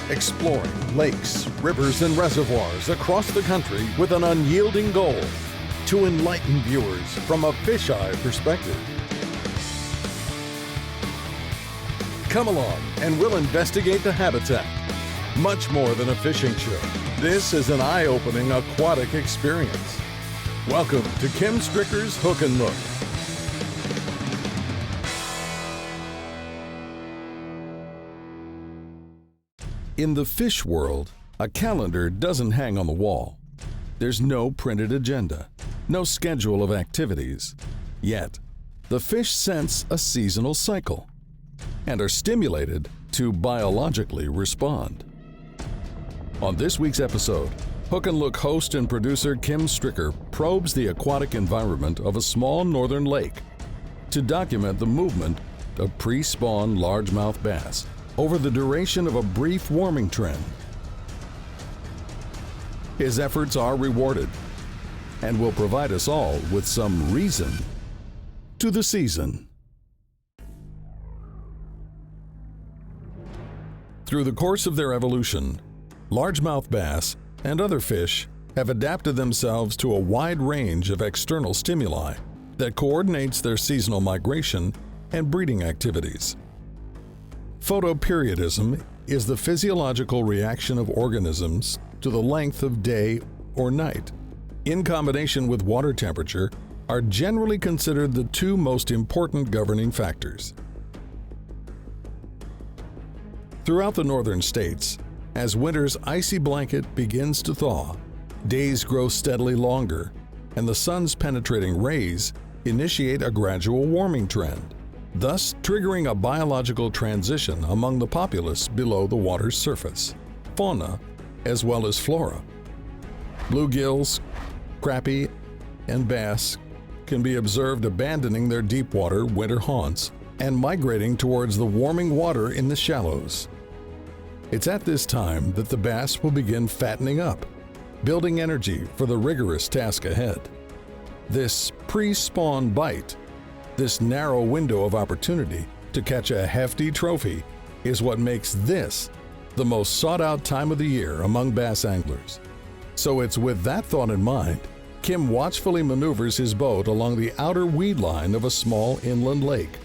exploring lakes, rivers, and reservoirs across the country with an unyielding goal to enlighten viewers from a fisheye perspective. Come along and we'll investigate the habitat. Much more than a fishing show, this is an eye-opening aquatic experience. Welcome to Kim Stricker's Hook and Look. In the fish world, a calendar doesn't hang on the wall. There's no printed agenda, no schedule of activities. Yet, the fish sense a seasonal cycle and are stimulated to biologically respond. On this week's episode, Hook and Look host and producer Kim Stricker probes the aquatic environment of a small northern lake to document the movement of pre-spawn largemouth bass over the duration of a brief warming trend. His efforts are rewarded and will provide us all with some reason to the season. Through the course of their evolution, largemouth bass and other fish have adapted themselves to a wide range of external stimuli that coordinates their seasonal migration and breeding activities. Photoperiodism is the physiological reaction of organisms to the length of day or night, in combination with water temperature, are generally considered the two most important governing factors. Throughout the northern states, as winter's icy blanket begins to thaw, days grow steadily longer, and the sun's penetrating rays initiate a gradual warming trend, thus triggering a biological transition among the populace below the water's surface, fauna, as well as flora. Bluegills, crappie, and bass can be observed abandoning their deep-water winter haunts and migrating towards the warming water in the shallows. It's at this time that the bass will begin fattening up, building energy for the rigorous task ahead. This pre-spawn bite, this narrow window of opportunity to catch a hefty trophy, is what makes this the most sought-out time of the year among bass anglers. So it's with that thought in mind, Kim watchfully maneuvers his boat along the outer weed line of a small inland lake,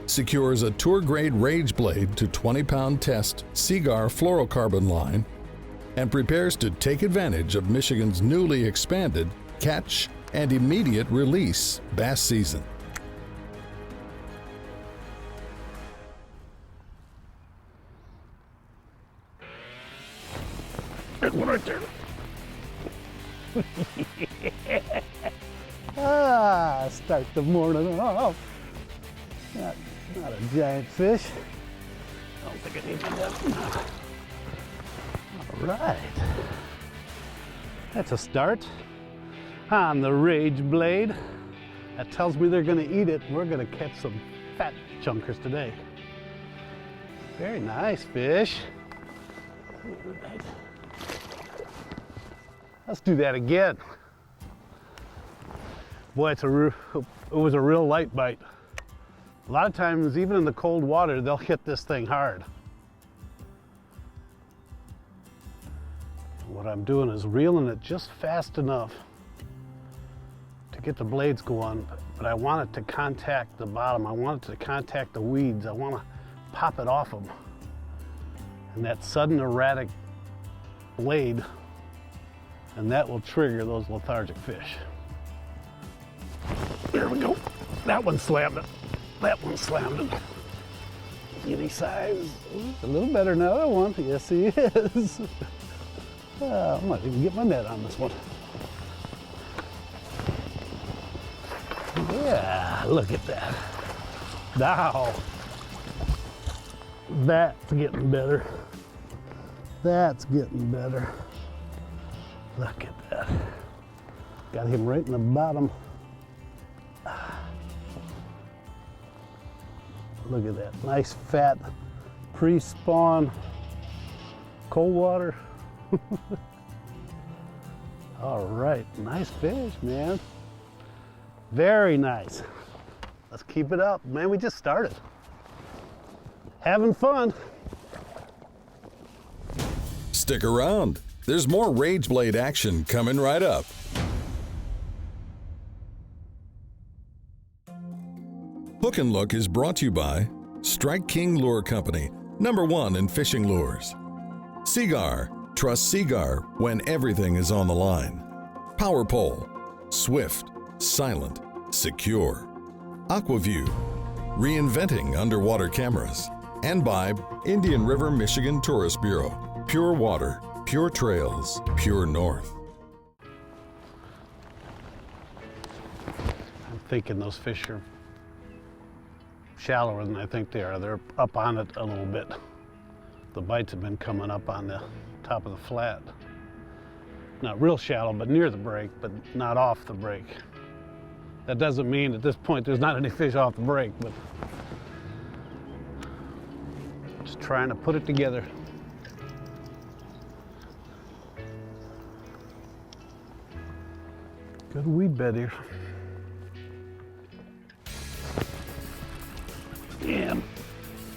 secures a tour-grade Rage Blade to 20-pound test Seagar fluorocarbon line, and prepares to take advantage of Michigan's newly expanded catch and immediate release bass season. There's one right there. Start the morning off. Not a giant fish. I don't think I need that. All right. That's a start on the Rage Blade. That tells me they're gonna eat it. We're gonna catch some fat chunkers today. Very nice fish. Let's do that again. Boy, it was a real light bite. A lot of times, even in the cold water, they'll hit this thing hard. What I'm doing is reeling it just fast enough to get the blades going, but I want it to contact the bottom. I want it to contact the weeds. I want to pop it off them. And that sudden erratic blade, and that will trigger those lethargic fish. There we go. That one slammed it. That one slammed it. Any size? A little better now, that one. Yes, he is. I might even get my net on this one. Yeah, look at that. Now, that's getting better. That's getting better. Look at that. Got him right in the bottom. Look at that, nice fat pre-spawn cold water. All right, nice fish, man. Very nice. Let's keep it up. Man, we just started. Having fun. Stick around. There's more Rage Blade action coming right up. Hook and Look is brought to you by Strike King Lure Company, #1 in fishing lures. Seagar, trust Seagar when everything is on the line. Power Pole, swift, silent, secure. AquaView, reinventing underwater cameras. And by Indian River, Michigan Tourist Bureau, pure water, pure trails, pure north. I'm thinking those fish are shallower than I think they are. They're up on it a little bit. The bites have been coming up on the top of the flat. Not real shallow, but near the break, but not off the break. That doesn't mean at this point there's not any fish off the break, but just trying to put it together. Good weed bed here. And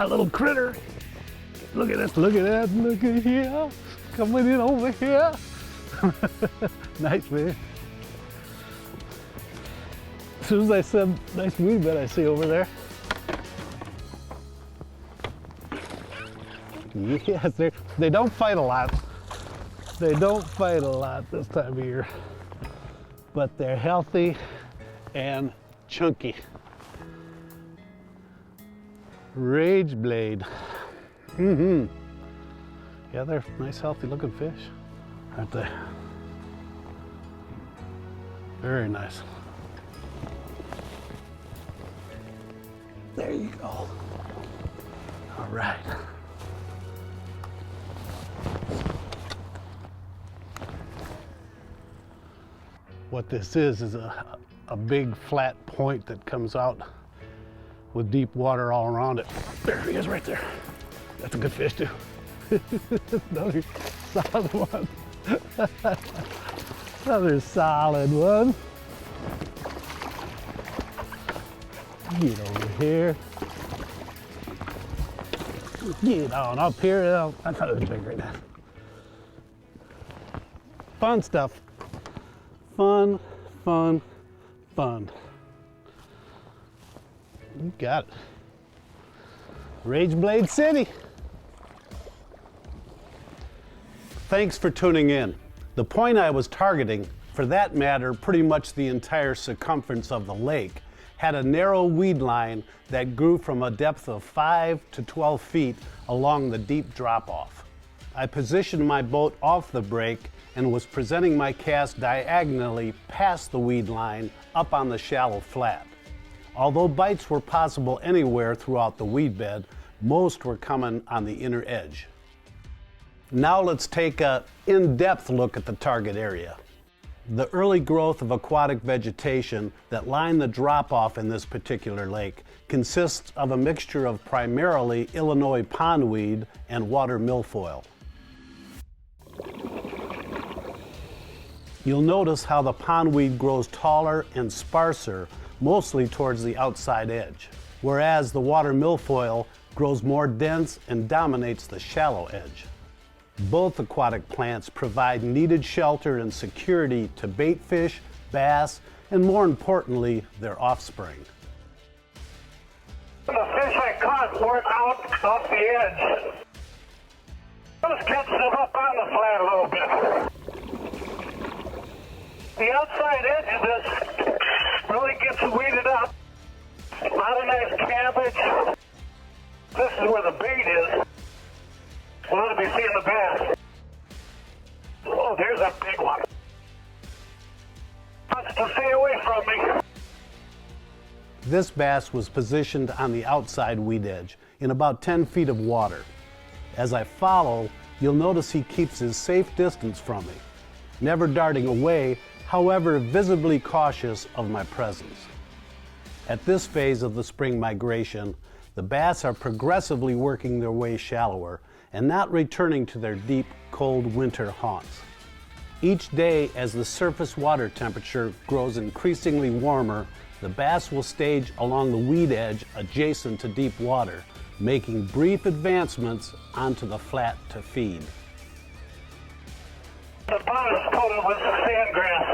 a little critter. Look at this, look at that, look at here. Coming in over here. Nice fish. As soon as I said nice weed bed, I see over there. Yes, they don't fight a lot. They don't fight a lot this time of year. But they're healthy and chunky. Rage Blade. Yeah, they're nice, healthy looking fish, aren't they? Very nice. There you go. All right. What this is a big flat point that comes out with deep water all around it. There he is right there. That's a good fish too. Another solid one. Another solid one. Get over here. Get on up here. Oh, I thought it was big right now. Fun stuff. Fun, fun, fun. You got it. Rage Blade City. Thanks for tuning in. The point I was targeting, for that matter, pretty much the entire circumference of the lake, had a narrow weed line that grew from a depth of 5 to 12 feet along the deep drop-off. I positioned my boat off the break and was presenting my cast diagonally past the weed line up on the shallow flat. Although bites were possible anywhere throughout the weed bed, most were coming on the inner edge. Now let's take an in-depth look at the target area. The early growth of aquatic vegetation that line the drop-off in this particular lake consists of a mixture of primarily Illinois pondweed and water milfoil. You'll notice how the pondweed grows taller and sparser, mostly towards the outside edge, whereas the water milfoil grows more dense and dominates the shallow edge. Both aquatic plants provide needed shelter and security to bait fish, bass, and more importantly, their offspring. The fish I caught weren't out off the edge. Let's catch them up on the flat a little bit. The outside edge of this really gets weeded up. A lot of nice cabbage. This is where the bait is. We ought to be seeing the bass. Oh, there's a big one. Wants to stay away from me. This bass was positioned on the outside weed edge in about 10 feet of water. As I follow, you'll notice he keeps his safe distance from me, never darting away, however visibly cautious of my presence. At this phase of the spring migration, the bass are progressively working their way shallower and not returning to their deep, cold winter haunts. Each day, as the surface water temperature grows increasingly warmer, the bass will stage along the weed edge adjacent to deep water, making brief advancements onto the flat to feed. The bottom's coated with sand grass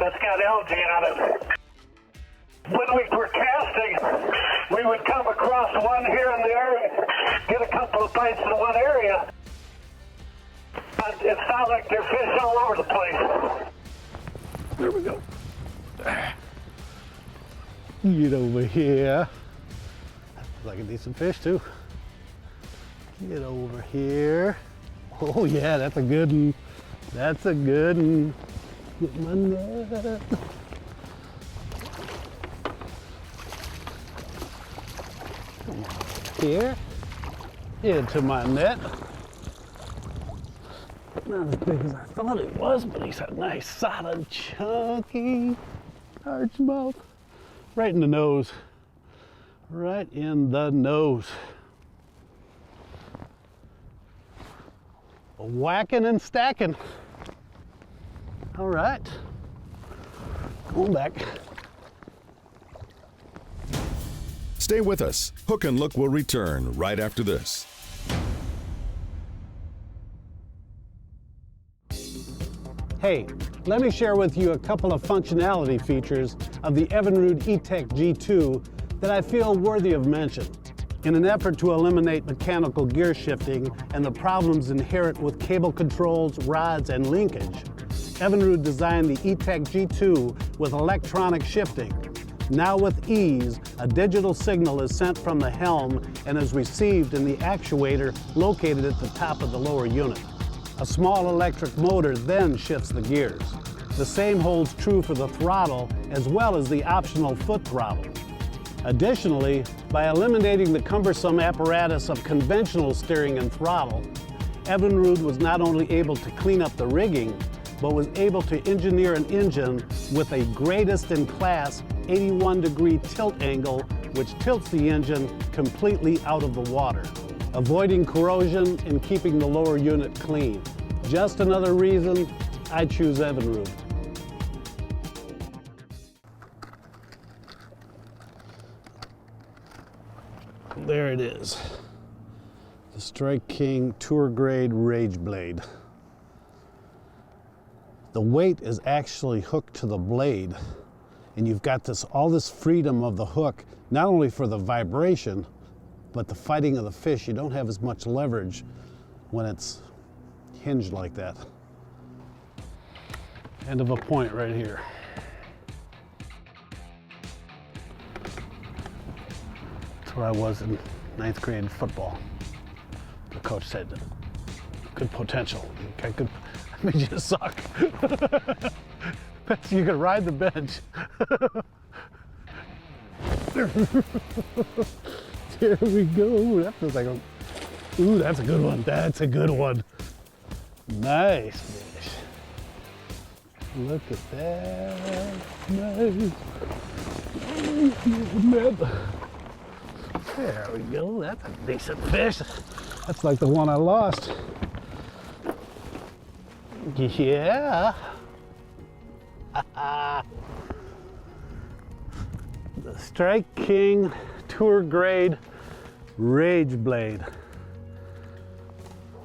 that's got algae on it. When we were casting, we would come across one here in the area, get a couple of bites in one area, but it's not like there's fish all over the place. There we go. Get over here. That's like a decent fish too. Get over here. Oh yeah, that's a good one. That's a good one. Get my net. Come on here. Into my net. Not as big as I thought it was, but he's a nice, solid, chunky largemouth. Right in the nose. Right in the nose. Whacking and stacking. All right. Going back. Stay with us. Hook and Look will return right after this. Hey, let me share with you a couple of functionality features of the Evinrude E-Tech G2 that I feel worthy of mention. In an effort to eliminate mechanical gear shifting and the problems inherent with cable controls, rods, and linkage, Evinrude designed the E-Tech G2 with electronic shifting. Now with ease, a digital signal is sent from the helm and is received in the actuator located at the top of the lower unit. A small electric motor then shifts the gears. The same holds true for the throttle as well as the optional foot throttle. Additionally, by eliminating the cumbersome apparatus of conventional steering and throttle, Evinrude was not only able to clean up the rigging, but was able to engineer an engine with a greatest in class 81-degree tilt angle, which tilts the engine completely out of the water, avoiding corrosion and keeping the lower unit clean. Just another reason I choose Evinrude. There it is. The Strike King Tour Grade Rage Blade. The weight is actually hooked to the blade, and you've got all this freedom of the hook, not only for the vibration, but the fighting of the fish. You don't have as much leverage when it's hinged like that. End of a point right here. That's where I was in 9th grade football. The coach said, good potential. I made you suck. You could ride the bench. There we go. That feels like ooh, that's a good one. That's a good one. Nice fish. Look at that. Nice. There we go. That's a decent fish. That's like the one I lost. Yeah. The Strike King Tour Grade Rage Blade.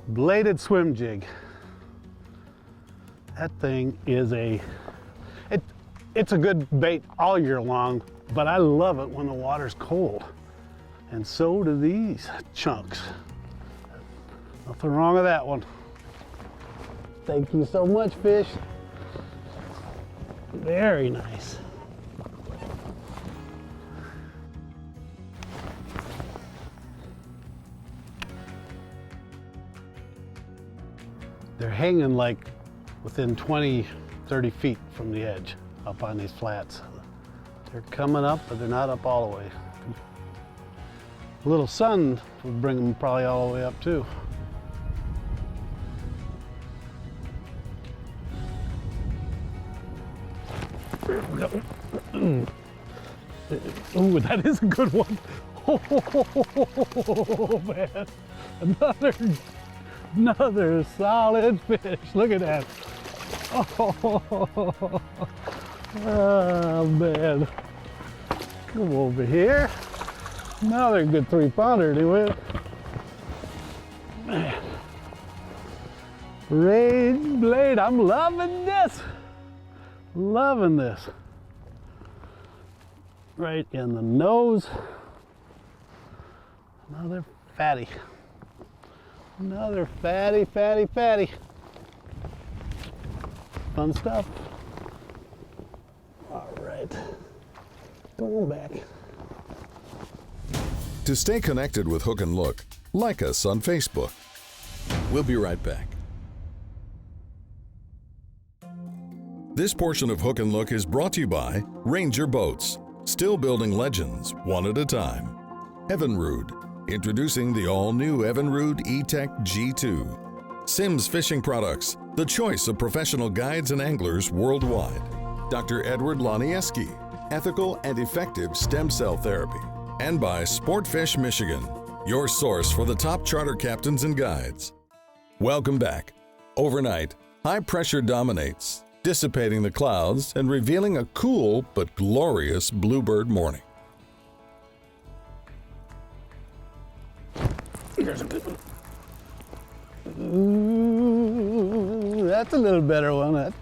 Bladed swim jig. That thing is it's a good bait all year long, but I love it when the water's cold. And so do these chunks. Nothing wrong with that one. Thank you so much, fish. Very nice. They're hanging like within 20, 30 feet from the edge up on these flats. They're coming up, but they're not up all the way. A little sun would bring them probably all the way up too. Ooh, that is a good one. Oh man, another solid fish. Look at that. Oh man, come over here. Another good 3-pounder to it. Man, Rage blade, I'm loving this. Loving this. Right in the nose. Another fatty. Another fatty, fatty, fatty. Fun stuff. All right. Going back. To stay connected with Hook and Look, like us on Facebook. We'll be right back. This portion of Hook and Look is brought to you by Ranger Boats, still building legends one at a time. Evinrude, introducing the all-new Evinrude E-Tech G2. Sims Fishing Products, the choice of professional guides and anglers worldwide. Dr. Edward Lonieski, ethical and effective stem cell therapy. And by Sportfish Michigan, your source for the top charter captains and guides. Welcome back. Overnight, high pressure dominates, dissipating the clouds and revealing a cool but glorious bluebird morning. Here's a good one. Ooh, that's a little better one.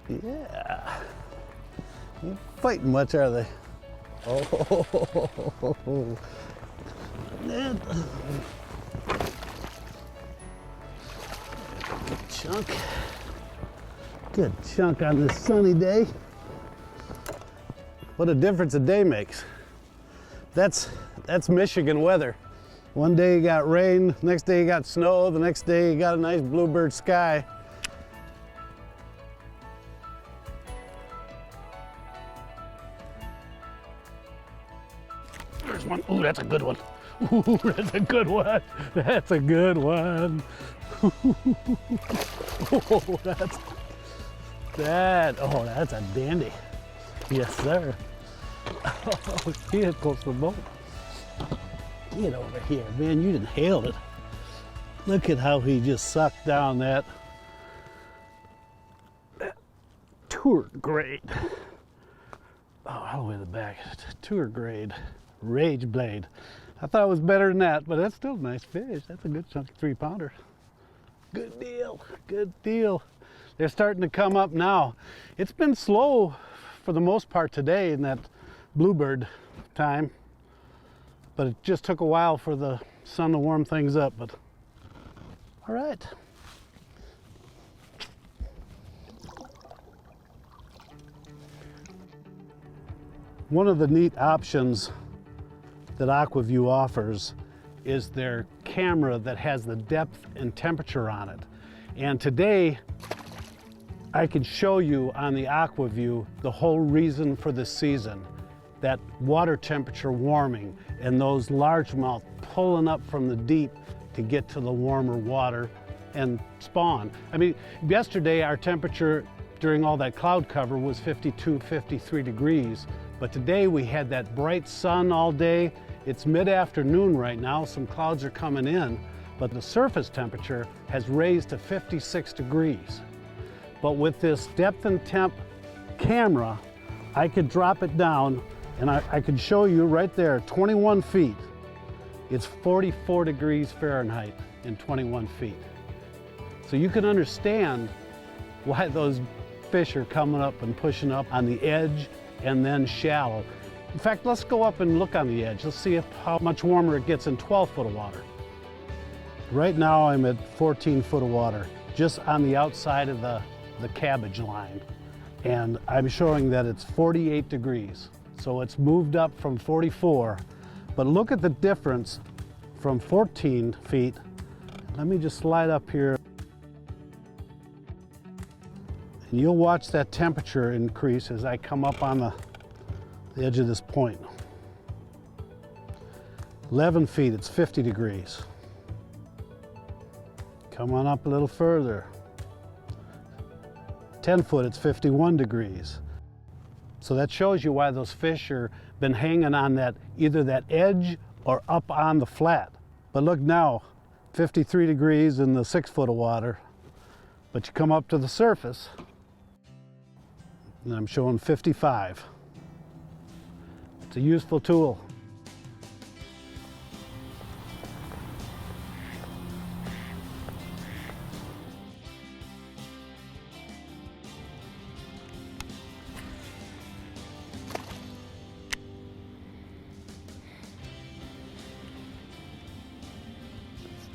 Yeah. Ain't fighting much, are they? Oh. Good chunk. Good chunk on this sunny day. What a difference a day makes. That's Michigan weather. One day you got rain, next day you got snow, the next day you got a nice bluebird sky. There's one. Ooh, that's a good one. Ooh, that's a good one. That's a good one. Oh, that's a dandy. Yes, sir. Oh, here goes the boat. Get over here, man. You inhaled it. Look at how he just sucked down that tour grade. Oh, all the way to the back. Tour grade Rage blade. I thought it was better than that, but that's still a nice fish. That's a good chunk 3-pounder. Good deal. Good deal. They're starting to come up now. It's been slow for the most part today in that bluebird time, but it just took a while for the sun to warm things up. But all right. One of the neat options that AquaView offers is their camera that has the depth and temperature on it. And today I can show you on the AquaView the whole reason for this season, that water temperature warming and those largemouth pulling up from the deep to get to the warmer water and spawn. I mean, yesterday our temperature during all that cloud cover was 52, 53 degrees, but today we had that bright sun all day. It's mid-afternoon right now, some clouds are coming in, but the surface temperature has raised to 56 degrees. But with this depth and temp camera, I could drop it down and I could show you right there, 21 feet. It's 44 degrees Fahrenheit in 21 feet. So you can understand why those fish are coming up and pushing up on the edge and then shallow. In fact, let's go up and look on the edge. Let's see how much warmer it gets in 12 foot of water. Right now I'm at 14 foot of water, just on the outside of the cabbage line. And I'm showing that it's 48 degrees. So it's moved up from 44. But look at the difference from 14 feet. Let me just slide up here. And you'll watch that temperature increase as I come up on the edge of this point. 11 feet, it's 50 degrees. Come on up a little further. 10 foot, it's 51 degrees. So that shows you why those fish are been hanging on that, either that edge or up on the flat. But look now, 53 degrees in the 6 foot of water. But you come up to the surface, and I'm showing 55. It's a useful tool.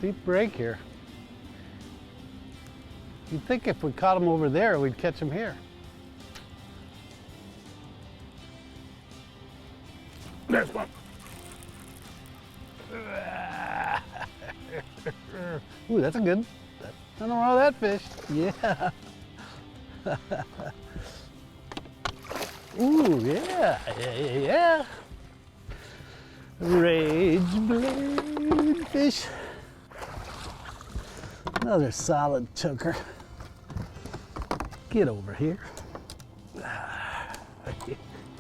Deep break here. You'd think if we caught him over there, we'd catch him here. There's one. Ooh, that's a good. Nothing wrong with that fish. Yeah. Ooh, yeah, yeah. Rage blade fish. Another solid choker. Get over here.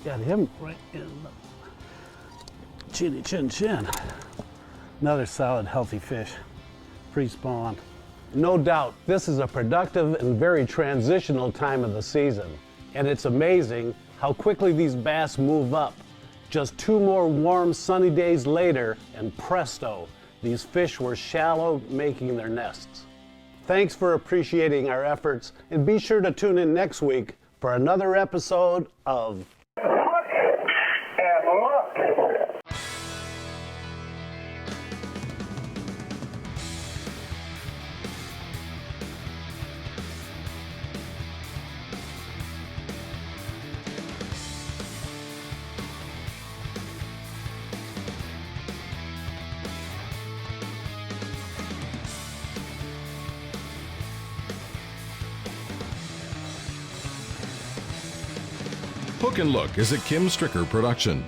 Got him right in the chinny chin chin. Another solid healthy fish. Pre-spawn. No doubt, this is a productive and very transitional time of the season. And it's amazing how quickly these bass move up. Just 2 more warm, sunny days later, and presto, these fish were shallow, making their nests. Thanks for appreciating our efforts, and be sure to tune in next week for another episode of Hook and look. Hook and Look is a Kim Stricker production.